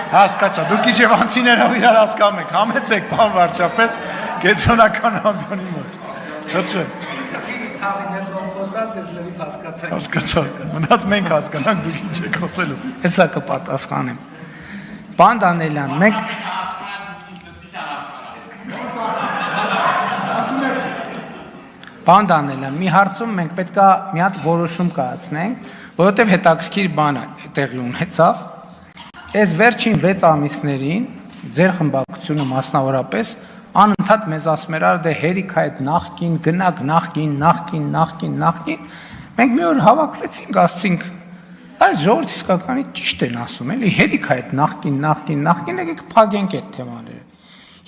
Հասկացա, դուք իջևանցիներով իրար հասկանում եք, համեցեք բան վարչապետ կենտրոնական ամբյոնի մոտ։ Խնդրեմ։ Հասկացա, մնաց մենք հասկանանք, դուք ինչ եք խոսելու։ Հեսա կպատասխանեմ։ Պարոն Դանիելյան, մենք Պարոն Դանիելյան, մի հարցում մենք պետք է մի հատ որոշում կայացնենք, որովհետև հետաքրքիր բան է տեղի ունեցավ։ Այս վերջին 6 ամիսներին ձեր խմբակցությունը մասնավորապես անընդհատ մեզ ասում էր, դե հերիք այդ նախքին, գնաք նախքին, մենք մի օր հավաքվեցինք, ասցինք, այս ժողովուրդը իսկականի ճիշտ են ասում, էլի, հերիք այդ նախքին, եկեք փակենք այդ թեմաները։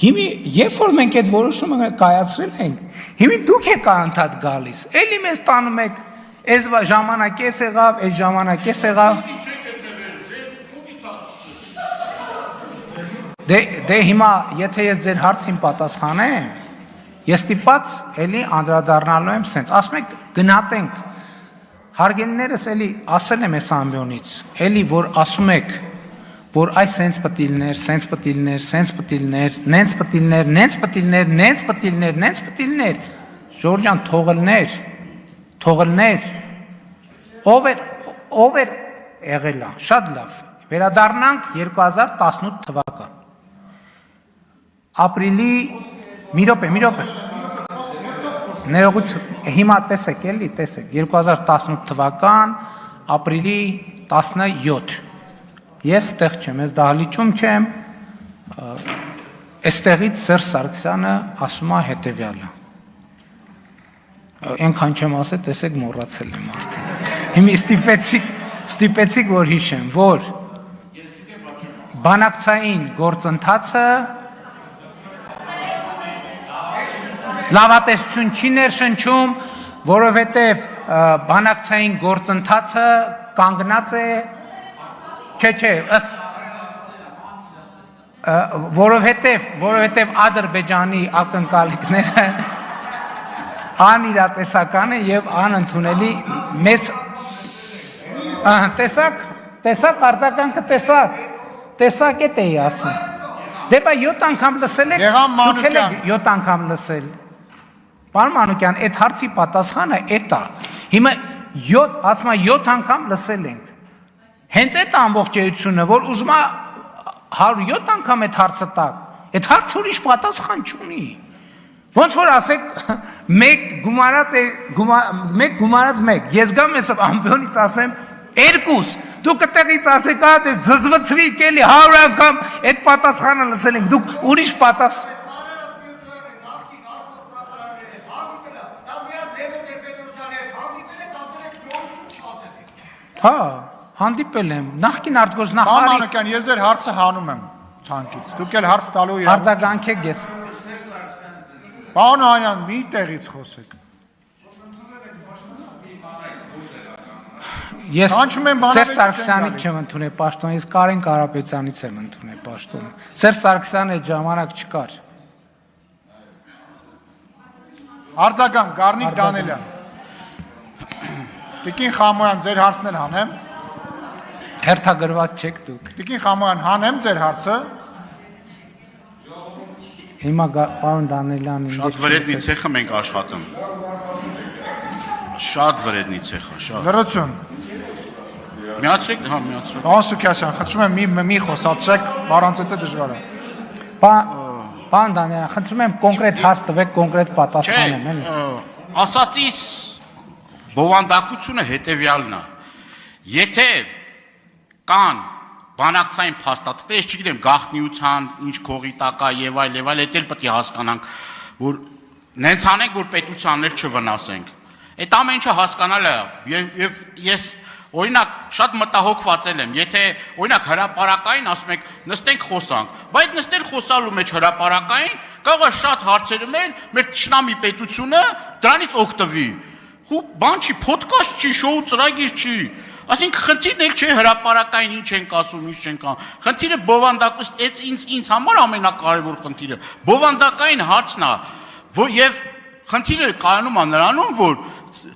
Հիմի, երբ որ մենք այդ որոշումը կայացրել ենք, հիմի դուք եք անընդհատ գալիս, էլի մեզ տանում եք, այս ժամանակ էս եղավ, այս ժամանակ էս եղավ։ Դե հիմա, եթե ես ձեր հարցին պատասխանեմ, ես ստիպված էլի անդրադառնալու եմ սենց, ասում եք գնահատենք, հարգելիներս էլի ասել եմ այս ամբյոնից, էլի որ ասում եք, որ այս սենց պտիլներ, նենց պտիլներ, Ժորժ ջան, թողլներ, ով էր եղել է, շատ լավ, վերադառնանք 2018 թվական, ապրիլի, մի րոպե, ներողություն, հիմա տեսեք, էլի, տեսեք, 2018 թվական, ապրիլի 17, ես ստեղ չեմ, ես դահլիճում չեմ, այստեղից Սերժ Սարգսյանը ասում է հետևյալը, ենքան չեմ ասել, տեսեք մոռացել եմ արդեն, հիմի ստիպեցիք, որ հիշեմ, որ բանակցային գործընթացը լավատեսություն չի ներշնչում, որովհետև բանակցային գործընթացը կանգնած է, որովհետև Ադրբեջանի ակնկալիքները անիրատեսական է և անընդունելի մեզ, տեսակ արձագանքը տեսակ էտ էի ասում, դե բա 7 անգամ լսել եք, դուք էլ եք 7 անգամ լսել, Պարոն Մանուկյան, այդ հարցի պատասխանը էտ է, հիմա 7 անգամ լսել ենք, հենց էտ ամբողջ էությունը, որ ուզում է 107 անգամ այդ հարցը տակ, այդ հարցը ուրիշ պատասխան չունի, ոնց որ ասեք, մեկ գումարած մեկ, ես գամ ես ամբյոնից ասեմ, 2, դուք կտեղից ասեք, զզվծրիկ էլի, 100 անգամ այդ պատասխանը լսել ենք, դուք ուրիշ պատասխան, հա, հանդիպել եմ, նախկին արտգործնախարարի... Պարոն Մանուկյան, ես ձեր հարցը հանում եմ ցանկից, դուք էլ հարց տալու արձագանքեք ես։ Պարոն Օհանյան, մի տեղից խոսեք։ Ես Սերժ Սարգսյանից չեմ ընդունել պաշտոն, ես Կարեն Կարապետյանից եմ ընդունել պաշտոն։ Սերժ Սարգսյանը այդ ժամանակ չկար։ Արձագանք, Գառնիկ Դանիելյան։ Տիկին Խամոյան, ձեր հարցն էլ հանեմ։ Հերթագրված չեք դուք։ Տիկին Խամոյան, հանեմ ձեր հարցը։ Հիմա պարոն Դանիելյան, շատ վրեդնի ցեխը մենք աշխատում։ Շատ վրեդնի ցեխը, շատ։ Լրություն։ Միացրեք, հա, միացրեք։ Պարոն Սուքիասյան, խնդրում եմ մի խոսացրեք, առանց դա դժվար է։ Պարոն Դանիելյան, խնդրում եմ կոնկրետ հարց տվեք, կոնկրետ պատասխանեմ, էլի։ Ասածիս բովանդակությունը հետևյալն է։ Եթե կան բանակցային փաստաթղթեր, ես չգիտեմ գաղտնիության, ինչ քողի տակա եւ այլ, դա էլ պետք է հասկանանք, որ նենց անենք, որ պետությաններ չվնասենք։ Այդ ամեն ինչը հասկանալ է եւ ես օրինակ շատ մտահոգված եմ, եթե օրինակ հրապարակային ասում եք նստենք խոսանք, բայց նստել խոսալու մեջ հրապարակային կարող է շատ հարցերում էլ մեր ճշնամի պետությունը դրանից օգտվի։ Ու բան չի, փոդքասթ չի, շոու ծրագիր չի։ Այսինքն խնդիրն էլ չէ հրապարակային ինչ ենք ասում, ինչ չենք անում։ Խնդիրը բովանդակust ինձ համար ամենակարևոր խնդիրը բովանդակային հարցն է, եւ խնդիրը կայանում է նրանում, որ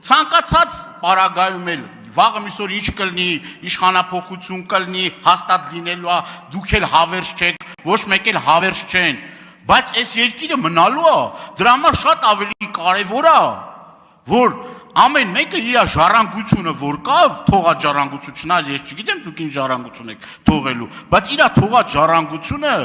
ցանկացած պարագայում էլ վաղը միսօր ինչ կլինի, իշխանափոխություն կլինի, հաստատ լինելու է, դուք էլ հավերժ չեք, ոչ մեկ էլ հավերժ չեն, բայց այս երկիրը մնալու է, դրա համար շատ ավելի կարևոր է, որ ամեն մեկը իր ժառանգությունը որ կա, թողած ժառանգություն չնայած ես չգիտեմ դուք ինչ ժառանգություն եք թողելու, բայց իր թողած ժառանգությունը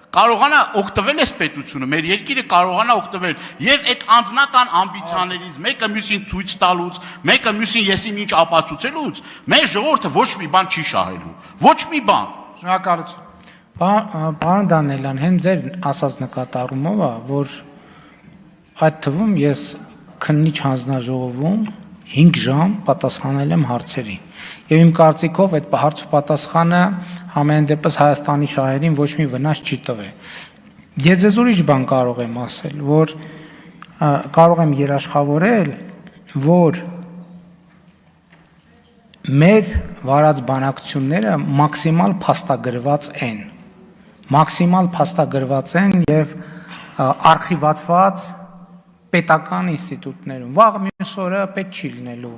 կարողանա օգտվել այս պետությունը, մեր երկիրը կարողանա օգտվել եւ այդ անձնական ամբիցիաներից մեկը մյուսին ցույց տալուց, մեկը մյուսին եսին ինչ ապացուցելուց, մեր ժողովուրդը ոչ մի բան չի շահելու, ոչ մի բան։ Շնորհակալություն։ Պարոն Դանիելյան, հենց ձեր ասած նկատառումով է, որ այդ թվում ես քննիչ հանձնաժողովում 5 ժամ պատասխանել եմ հարցերի։ Եվ իմ կարծիքով այդ հարց ու պատասխանը ամեն դեպս Հայաստանի շահերին ոչ մի վնաս չի տվել։ Ես ձեզ ուրիշ բան կարող եմ ասել, որ կարող եմ երաշխավորել, որ մեր վարած բանակցությունները մաքսիմալ փաստագրված են։ Մաքսիմալ փաստագրված են եւ արխիվացված պետական ինստիտուտներում։ Վաղ մյուս օրը պետք չի լինելու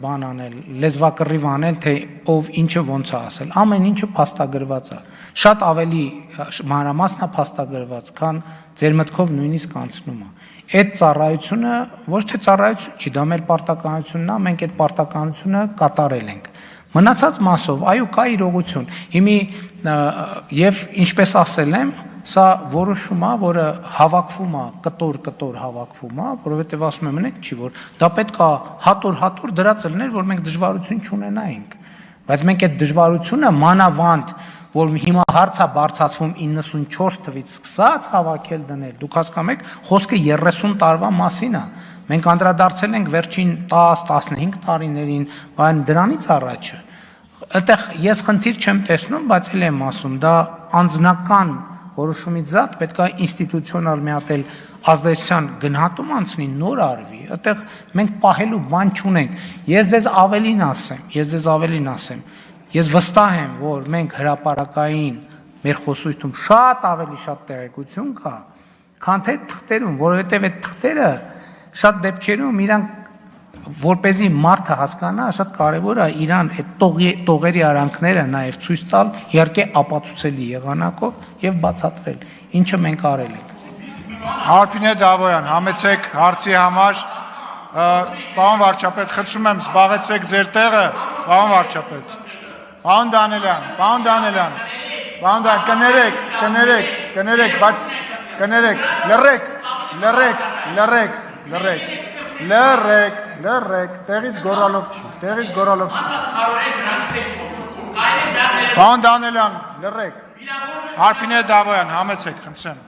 բան անել, լեզվակռիվ անել, թե ով ինչը ոնց է ասել։ Ամեն ինչը փաստագրված է։ Շատ ավելի մանրամասն է փաստագրված, քան ձեր մտքով նույնիսկ անցնում է։ Այդ ծառայությունը ոչ թե ծառայություն չի, դա մեր պարտականությունն է, մենք այդ պարտականությունը կատարել ենք։ Մնացած մասով, այո, կա իրողություն։ Հիմի եւ ինչպես ասել եմ, սա որոշում է, որը հավաքվում է, կտոր հավաքվում է, որովհետև ասում եմ, նենք չի, որ դա պետք է հատոր դրած լիներ, որ մենք դժվարություն չունենայինք։ Բայց մենք այդ դժվարությունը մանավանդ, որ հիմա հարց է բարձրացվում 94 թվից սկսած հավաքել դնել, դուք հասկանում եք, խոսքը 30 տարվա մասին է։ Մենք անդրադարձել ենք վերջին 10-15 տարիներին, բայց դրանից առաջը։ Այդտեղ ես խնդիր չեմ տեսնում, բայց էլ եմ ասում, դա անձնական որոշումից զատ պետք է ինստիտուցիոնալ մի հատ էլ ազդեցության գնահատում անցնի, նոր արվի։ Այդտեղ մենք պահելու բան չունենք։ Ես ձեզ ավելին ասեմ։ Ես վստահ եմ, որ մենք հրապարակային մեր խոսույթում շատ ավելի շատ տեղեկություն կա, քան թե թղթերում, որովհետև այդ թղթերը շատ դեպքերում իրանք որպեսզի մարդը հասկանա, շատ կարևոր է իրան այդ տողերի արանքները նաև ցույց տալ, իհարկե ապացուցելի եղանակով եւ բացատրել, ինչը մենք արել ենք։ Արփինե Դավոյան, համեցեք հարցի համար, պարոն վարչապետ, խնդրում եմ զբաղեցեք ձեր տեղը, պարոն վարչապետ։ Պարոն Դանիելյան, կներեք, բայց կներեք, լռեք, տեղից գորալով չի։ Պարոն Դանիելյան, լռեք։ Արփինե Դավոյան, համեցեք, խնդրեմ։